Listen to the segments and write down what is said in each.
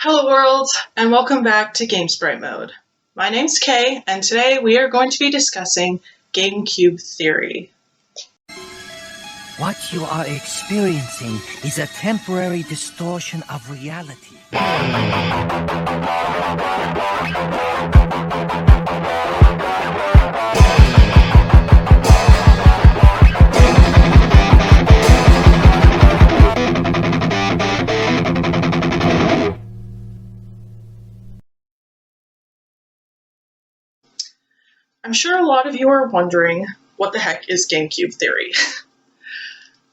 Hello world, and welcome back to Game Sprite Mode. My name's Kay, and today we are going to be discussing GameCube theory. What you are experiencing is a temporary distortion of reality. I'm sure a lot of you are wondering, what the heck is GameCube theory?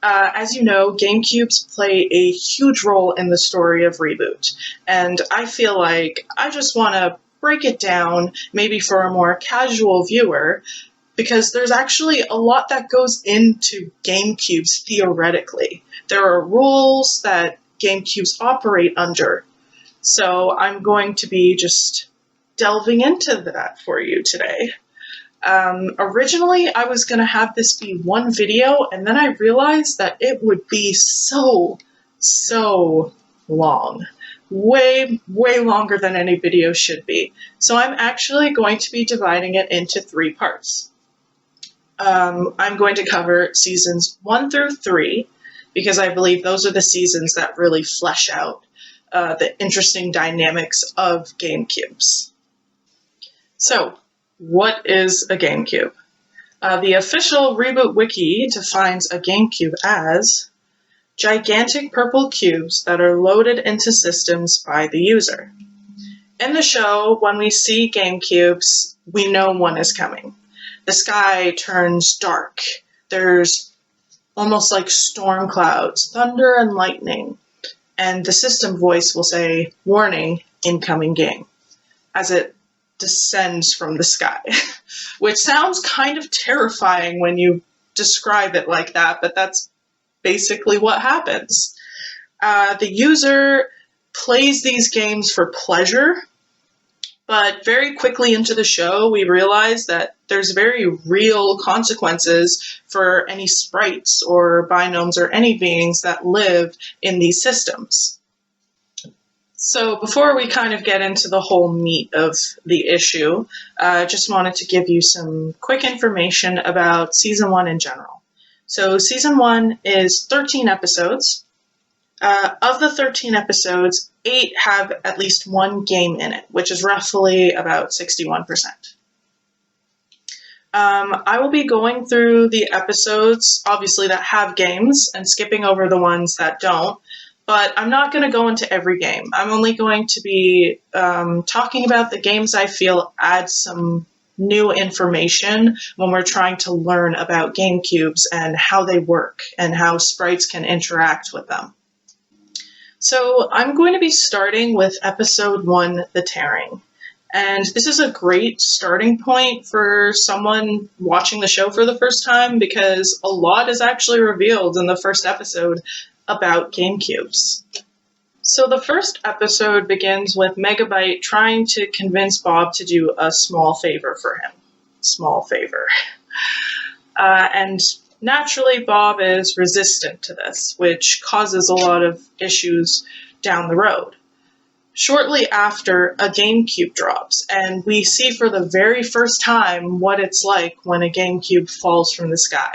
As you know, GameCubes play a huge role in the story of ReBoot, and I feel like I just want to break it down, maybe for a more casual viewer, because there's actually a lot that goes into GameCubes theoretically. There are rules that GameCubes operate under, so I'm going to be just delving into that for you today. Originally, I was going to have this be one video, and then I realized that it would be so long. Way longer than any video should be. So I'm actually going to be dividing it into 3 parts. I'm going to cover seasons 1 through 3, because I believe those are the seasons that really flesh out the interesting dynamics of GameCubes. So, what is a GameCube? The official ReBoot wiki defines a GameCube as gigantic purple cubes that are loaded into systems by the user. In the show, when we see GameCubes, we know one is coming. The sky turns dark. There's almost like storm clouds, thunder and lightning, and the system voice will say, "Warning, incoming game," as it descends from the sky, which sounds kind of terrifying when you describe it like that, but that's basically what happens. The user plays these games for pleasure, but very quickly into the show, we realize that there's very real consequences for any sprites or binomes or any beings that live in these systems. So before we kind of get into the whole meat of the issue, I just wanted to give you some quick information about Season 1 in general. So Season 1 is 13 episodes. Of the 13 episodes, 8 have at least one game in it, which is roughly about 61%. I will be going through the episodes, obviously, that have games, and skipping over the ones that don't. But I'm not going to go into every game. I'm only going to be talking about the games I feel add some new information when we're trying to learn about GameCubes and how they work and how sprites can interact with them. So I'm going to be starting with episode 1, The Tearing. And this is a great starting point for someone watching the show for the first time, because a lot is actually revealed in the first episode about GameCubes. So the first episode begins with Megabyte trying to convince Bob to do a small favor for him. Small favor. And naturally, Bob is resistant to this, which causes a lot of issues down the road. Shortly after, a GameCube drops, and we see for the very first time what it's like when a GameCube falls from the sky.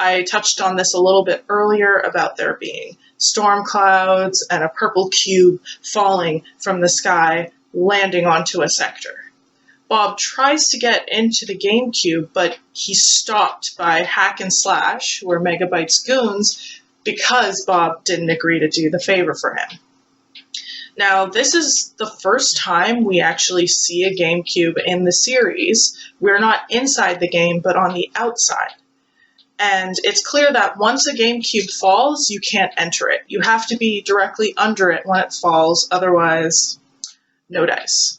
I touched on this a little bit earlier about there being storm clouds and a purple cube falling from the sky, landing onto a sector. Bob tries to get into the GameCube, but he's stopped by Hack and Slash, who are Megabyte's goons, because Bob didn't agree to do the favor for him. Now, this is the first time we actually see a GameCube in the series. We're not inside the game, but on the outside. And it's clear that once a GameCube falls, you can't enter it. You have to be directly under it when it falls, otherwise, no dice.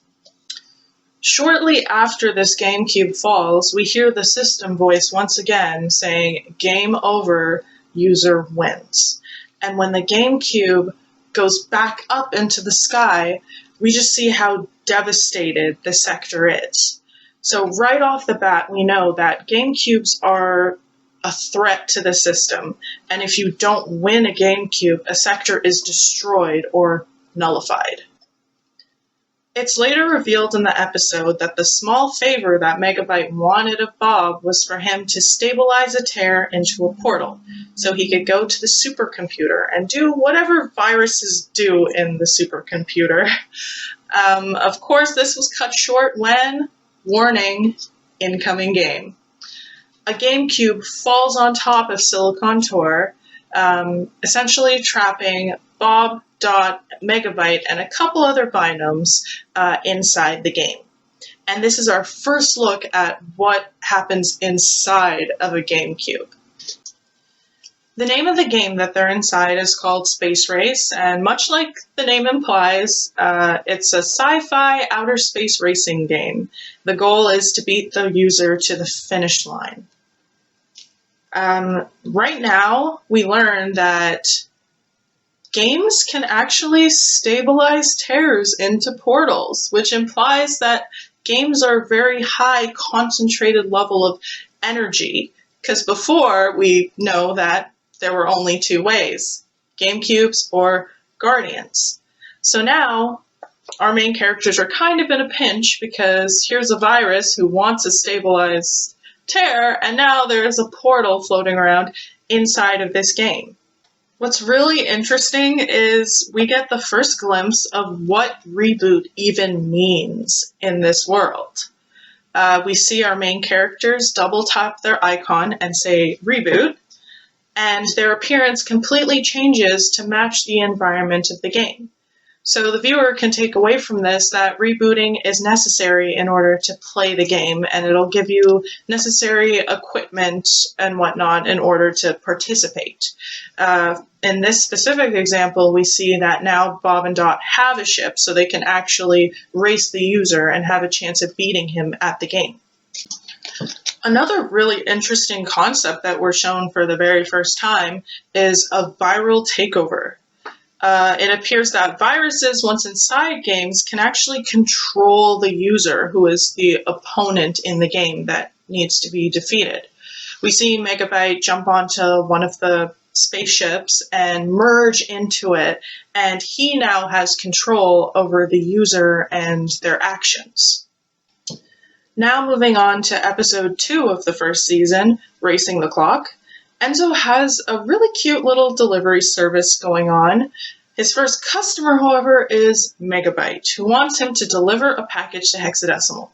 Shortly after this GameCube falls, we hear the system voice once again saying, "Game over, user wins." And when the GameCube goes back up into the sky, we just see how devastated the sector is. So right off the bat, we know that GameCubes are a threat to the system, and if you don't win a GameCube, a sector is destroyed or nullified. It's later revealed in the episode that the small favor that Megabyte wanted of Bob was for him to stabilize a tear into a portal, so he could go to the supercomputer and do whatever viruses do in the supercomputer. Of course, this was cut short when, warning, incoming game. A GameCube falls on top of Silicon Tor, essentially trapping Bob, Dot, Megabyte, and a couple other binomes inside the game. And this is our first look at what happens inside of a GameCube. The name of the game that they're inside is called Space Race, and much like the name implies, it's a sci-fi outer space racing game. The goal is to beat the user to the finish line. Right now, we learn that games can actually stabilize tears into portals, which implies that games are very high concentrated level of energy, because before we know that there were only two ways, GameCubes or Guardians. So now our main characters are kind of in a pinch because here's a virus who wants a stabilized tear, and now there's a portal floating around inside of this game. What's really interesting is we get the first glimpse of what ReBoot even means in this world. We see our main characters double tap their icon and say ReBoot, and their appearance completely changes to match the environment of the game. So the viewer can take away from this that rebooting is necessary in order to play the game, and it'll give you necessary equipment and whatnot in order to participate. In this specific example, we see that now Bob and Dot have a ship, so they can actually race the user and have a chance of beating him at the game. Another really interesting concept that we're shown for the very first time is a viral takeover. It appears that viruses, once inside games, can actually control the user, who is the opponent in the game that needs to be defeated. We see Megabyte jump onto one of the spaceships and merge into it, and he now has control over the user and their actions. Now moving on to episode 2 of the first season, Racing the Clock. Enzo has a really cute little delivery service going on. His first customer, however, is Megabyte, who wants him to deliver a package to Hexadecimal.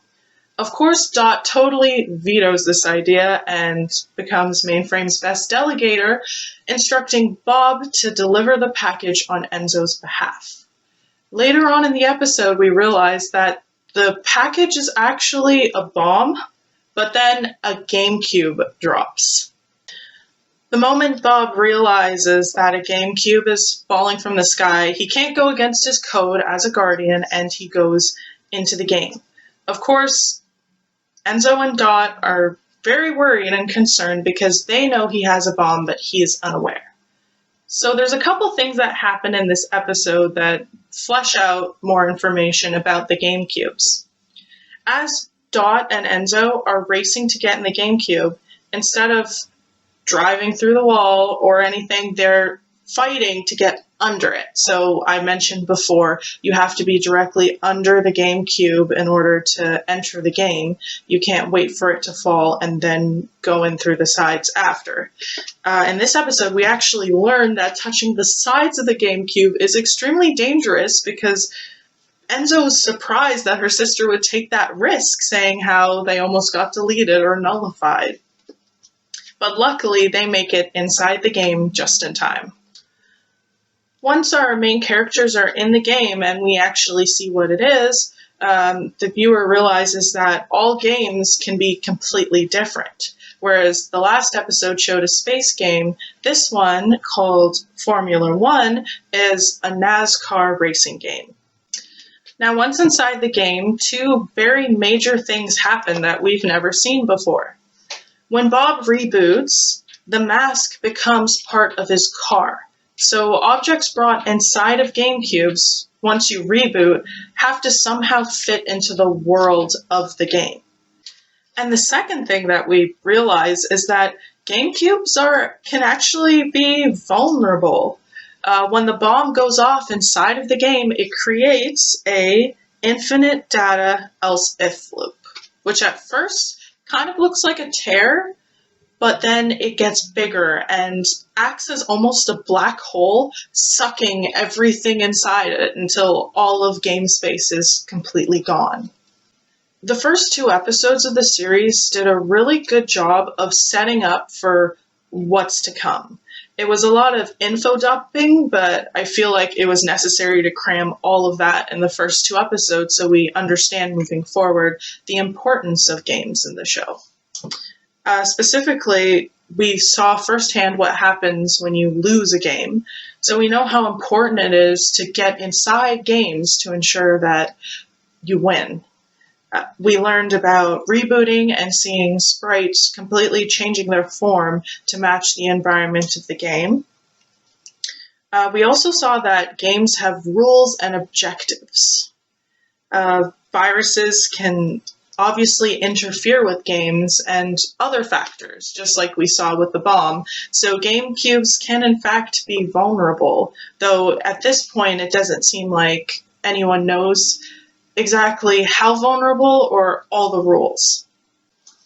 Of course, Dot totally vetoes this idea and becomes Mainframe's best delegator, instructing Bob to deliver the package on Enzo's behalf. Later on in the episode, we realize that the package is actually a bomb, but then a GameCube drops. The moment Bob realizes that a GameCube is falling from the sky, he can't go against his code as a Guardian, and he goes into the game. Of course, Enzo and Dot are very worried and concerned because they know he has a bomb, but he is unaware. So there's a couple things that happen in this episode that flesh out more information about the GameCubes. As Dot and Enzo are racing to get in the GameCube, instead of driving through the wall or anything, they're fighting to get under it. So I mentioned before, you have to be directly under the GameCube in order to enter the game. You can't wait for it to fall and then go in through the sides after. In this episode, we actually learned that touching the sides of the GameCube is extremely dangerous because Enzo was surprised that her sister would take that risk, saying how they almost got deleted or nullified. But luckily, they make it inside the game just in time. Once our main characters are in the game and we actually see what it is, the viewer realizes that all games can be completely different. Whereas the last episode showed a space game, this one, called Formula One, is a NASCAR racing game. Now, once inside the game, two very major things happen that we've never seen before. When Bob reboots, the mask becomes part of his car. So objects brought inside of GameCubes, once you reboot, have to somehow fit into the world of the game. And the second thing that we realize is that GameCubes can actually be vulnerable. When the bomb goes off inside of the game, it creates a infinite data else if loop, which at first kind of looks like a tear, but then it gets bigger and acts as almost a black hole, sucking everything inside it until all of game space is completely gone. The first 2 episodes of the series did a really good job of setting up for what's to come. It was a lot of info dumping, but I feel like it was necessary to cram all of that in the first 2 episodes so we understand moving forward the importance of games in the show. Specifically, we saw firsthand what happens when you lose a game, so we know how important it is to get inside games to ensure that you win. We learned about rebooting and seeing sprites completely changing their form to match the environment of the game. We also saw that games have rules and objectives. Viruses can obviously interfere with games and other factors, just like we saw with the bomb. So game cubes can in fact be vulnerable, though at this point it doesn't seem like anyone knows exactly how vulnerable or all the rules.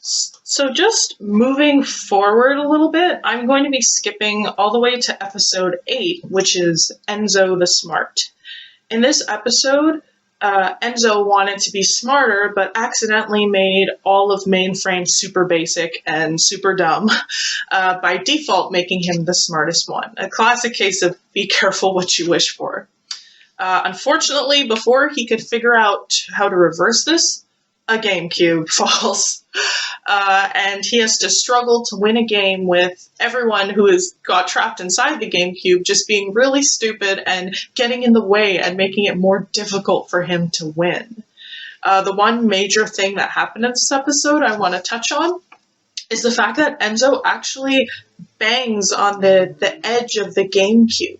So just moving forward a little bit, I'm going to be skipping all the way to episode 8, which is Enzo the Smart. In this episode, Enzo wanted to be smarter, but accidentally made all of mainframe super basic and super dumb, by default making him the smartest one. A classic case of be careful what you wish for. Unfortunately, before he could figure out how to reverse this, a GameCube falls. And he has to struggle to win a game with everyone who has got trapped inside the GameCube just being really stupid and getting in the way and making it more difficult for him to win. The one major thing that happened in this episode I want to touch on is the fact that Enzo actually bangs on the edge of the GameCube.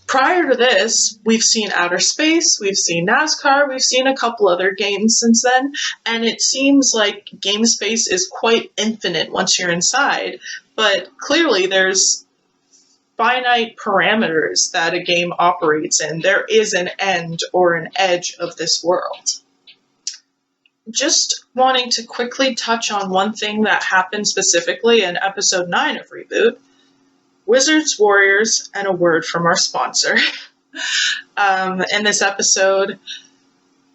Prior to this, we've seen Outer Space, we've seen NASCAR, we've seen a couple other games since then, and it seems like game space is quite infinite once you're inside, but clearly there's finite parameters that a game operates in. There is an end or an edge of this world. Just wanting to quickly touch on one thing that happened specifically in episode 9 of ReBoot. Wizards, Warriors, and a word from our sponsor. In this episode,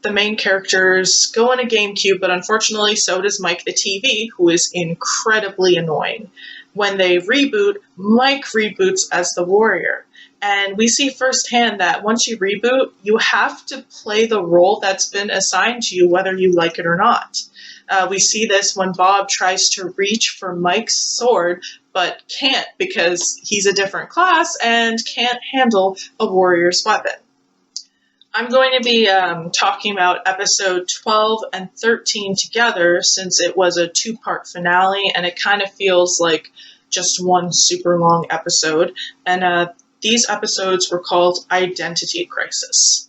the main characters go in a GameCube, but unfortunately so does Mike the TV, who is incredibly annoying. When they reboot, Mike reboots as the warrior. And we see firsthand that once you reboot, you have to play the role that's been assigned to you, whether you like it or not. We see this when Bob tries to reach for Mike's sword, but can't because he's a different class and can't handle a warrior's weapon. I'm going to be talking about episode 12 and 13 together since it was a 2-part finale and it kind of feels like just one super long episode. And these episodes were called Identity Crisis.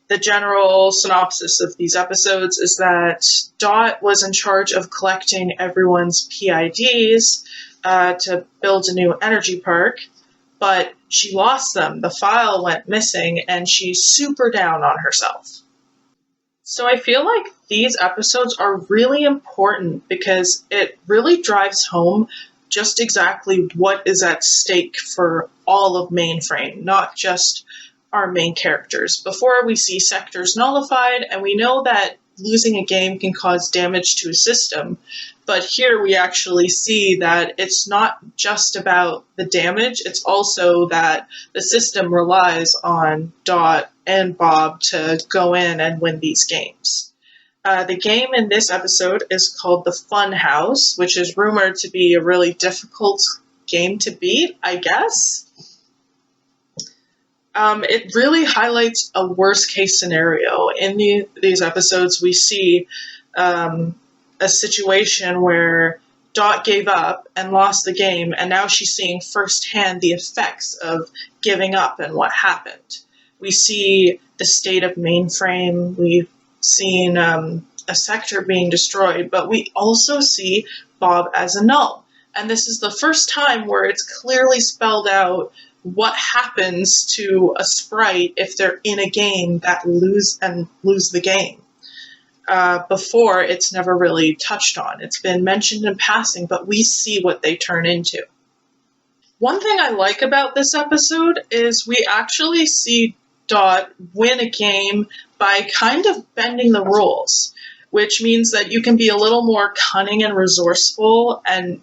The general synopsis of these episodes is that Dot was in charge of collecting everyone's PIDs to build a new energy park, but she lost them. The file went missing, and she's super down on herself. So I feel like these episodes are really important because it really drives home just exactly what is at stake for all of Mainframe, not just our main characters. Before we see sectors nullified, and we know that losing a game can cause damage to a system, but here we actually see that it's not just about the damage, it's also that the system relies on Dot and Bob to go in and win these games. The game in this episode is called The Fun House, which is rumored to be a really difficult game to beat, I guess. It really highlights a worst-case scenario. In these episodes, we see a situation where Dot gave up and lost the game, and now she's seeing firsthand the effects of giving up and what happened. We see the state of Mainframe, we've seen a sector being destroyed, but we also see Bob as a null. And this is the first time where it's clearly spelled out what happens to a sprite if they're in a game that lose the game. Before, it's never really touched on. It's been mentioned in passing, but we see what they turn into. One thing I like about this episode is we actually see Dot win a game by kind of bending the rules, which means that you can be a little more cunning and resourceful and,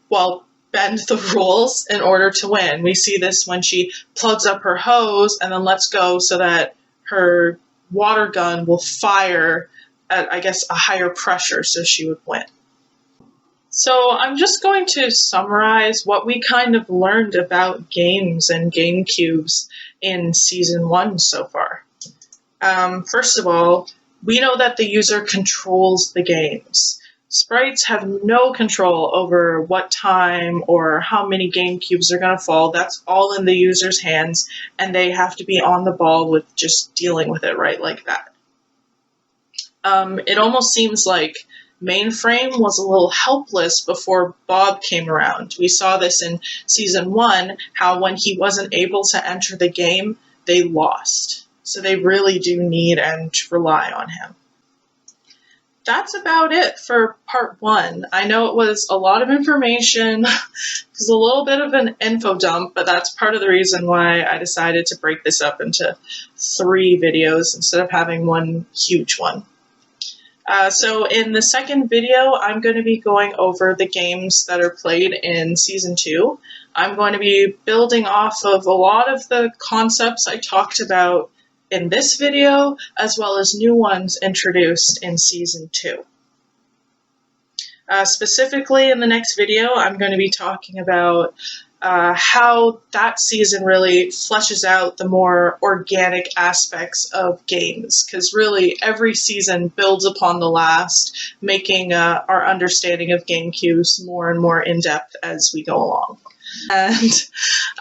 well, bend the rules in order to win. We see this when she plugs up her hose and then lets go so that her water gun will fire at, I guess, a higher pressure so she would win. So I'm just going to summarize what we kind of learned about games and GameCubes in Season 1 so far. First of all, we know that the user controls the games. Sprites have no control over what time or how many GameCubes are going to fall. That's all in the user's hands, and they have to be on the ball with just dealing with it right like that. It almost seems like Mainframe was a little helpless before Bob came around. We saw this in Season 1, how when he wasn't able to enter the game, they lost. So they really do need and rely on him. That's about it for part 1. I know it was a lot of information. It was a little bit of an info dump, but that's part of the reason why I decided to break this up into 3 videos instead of having one huge one. So in the second video, I'm going to be going over the games that are played in Season 2. I'm going to be building off of a lot of the concepts I talked about in this video, as well as new ones introduced in Season 2. Specifically in the next video, I'm going to be talking about how that season really fleshes out the more organic aspects of games, because really every season builds upon the last, making our understanding of GameCubes more and more in-depth as we go along. And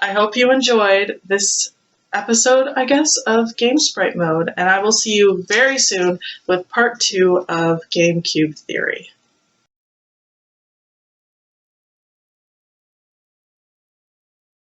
I hope you enjoyed this episode, I guess, of Game Sprite Mode, and I will see you very soon with part 2 of GameCube Theory.